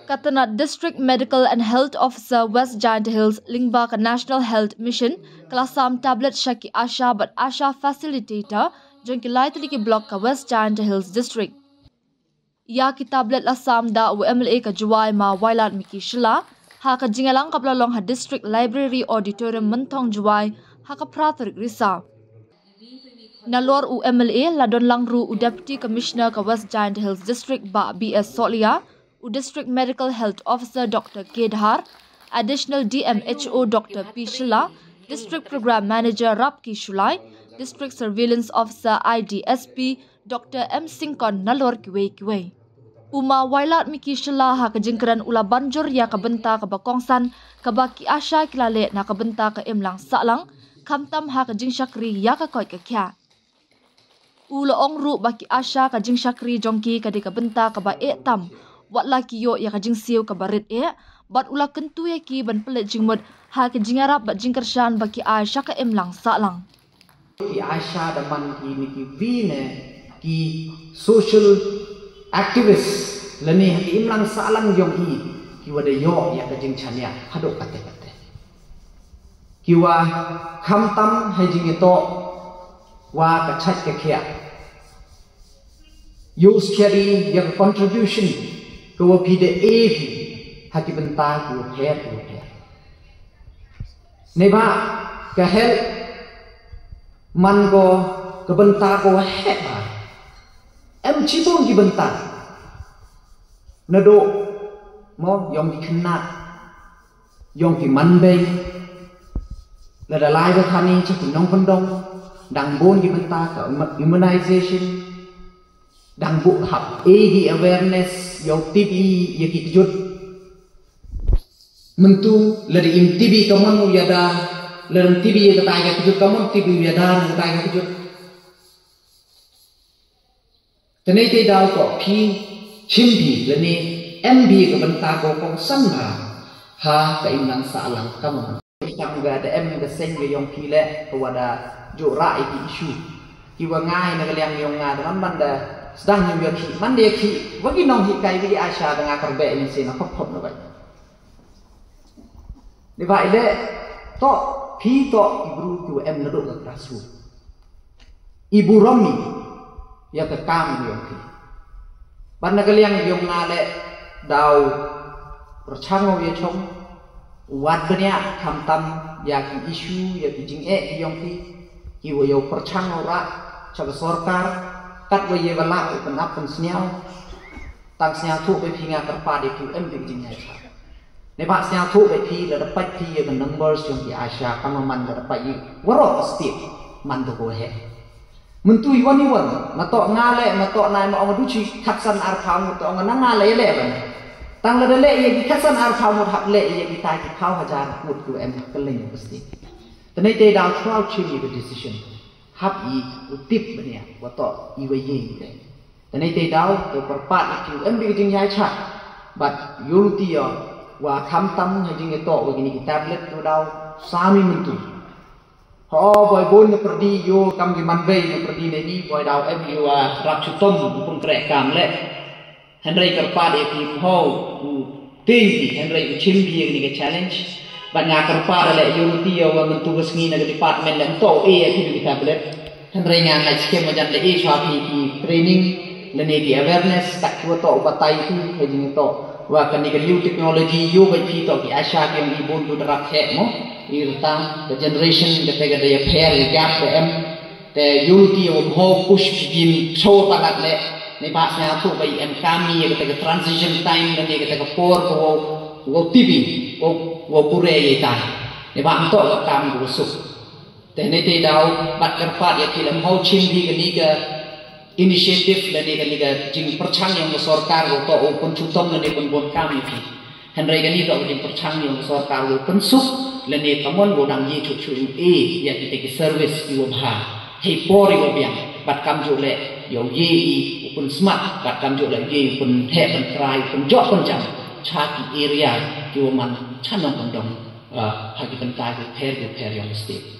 Katana District Medical and Health Officer West Giant Hills Lingba National Health Mission Kelasam tablet Shaki Asha but Asha facilitator jengki laitli ki block ka West Giant Hills District. Ya ki tablet lasam da UMLA ka juwai ma wailat miki shila ha ka jingalang kapla long ha District Library Auditorium mentong juwai ha ka prater risa. Nalor UMLA ladon langru Deputy Commissioner ka West Giant Hills District ba BS Solia, District Medical Health Officer Dr. Kedhar, Additional DMHO Dr. P. Shila, District Program Manager Rapki Shulai, District Surveillance Officer IDSP Dr. M. Singkon Nalor Kiwe. Uma wailat miki Shila ha kajingkeran ula banjur ya kabenta ka bakongsan kabaki Asha kilale na kabenta ka imlang saklang kamtam ha kajing syakri ya ka koi ka kya. Ula ongru baki Asha kajing syakri jongki ka di kabenta ka ba tam wat laki yo ya kajing siu ka barit bat ula kentu ya ki ban pelet jingmut ha kajing arab bat jing kershan baki Asha ka imlang saklang. Ki Asha daman ki niki vine ki social activist lani ki imlang saklang jong ki wada yo ya kajing chanya hadok kate ki wa khamtam hai jing to wa ka chat ka kya use carry yang contribution Kau pide hati bentar kau hair. Neba kahel man ko kebentar kau hair. Cipong di bentar. Nado mo yong dikena, yong di mandai. Nada lai bertani cakap nong pendong, dang bon di bentar ke immunization. Dang bu hab egi awareness yang TB yang kejut mentu lari im TB kamu yada lari TB yang ketanya kejut kamu TB yada ketanya kejut tenai te dau ko pi chimpi lani MB kebentar ko kong samba ha ka imlang salang kamu kita juga ada M ke seng yang pile kewada jora iki isu kiwa ngai na kaliang yang ngada kan banda sedang nyumbia ki, man dia ki, bagi nong hikai bagi Asha dengan kerbe ini sih nak kop nak baik. Di baik le, to ki to ibu tu naduk ke rasul. Ibu Romi yang kekam yang ki. Banda kaliang yang ngale dau percangau ya chong, wad banyak kamtam ya ki isu ya ki jing'e yang ki wayo percangau rak coba sorkar. Kat waye balak penap pensniau tang sniau thuไป pinga terpa di QM di jing Aisha ne ba sniau thuไป pi la dapat pi the numbers yang di Aisha kama man la dapat yi waro state man to go he mentu iwan matok ngale matok nai ma ong duchi khatsan ar pham to ong na ngale le ban tang la le ye di khatsan ar pham hab le ye di tai ki phau hajar put QM keleng pasti tenai te dau throughout chili the decision hab i utip bania wato iwaye le tanai te dau to perpat ki em bi jing yai cha but yulti yo wa kham tam ha jing to wa gini tablet to dau sami mentu ho boy bon ne perdi yo kam gi man bei ne perdi ne ni boy dau em yo wa rap chutom pun krek kam le henry kerpat e ki ho ti henry chim bi ni ke challenge banyak kerpa le yuluti ya wa mentu kesni na department lan to ki tablet henry ngan lai skem majan le shwapi ki training le ne ki awareness tak ko to batai tu hejing to wa kan ni new technology yo ba ki to ki Asha ke ni bon tu rak he mo irta the generation the pega de pair gap the m the yuluti wa ho push begin show takat le ne ba sa tu ba em kami ke transition time le ne ke por ko wo tibi wo pure ye ta ne ba to kam go su te ne te dau bat kerpat ya kilam ho chim di ni ke initiative le ne ke jing perchang yang sorkar go to pun chutom le ne pun bon kam pi henry ke ni to jing perchang yang sorkar go pun su le ne kamon go dang ye chu chu ya ki te service yo bha hei por yo biang bat kam ju le yo ye pun smart bat kam ju le ye pun he pun try pun jo pun jam Chaki area, kiwaman chanong kondong, hagi pentai ke per yang state.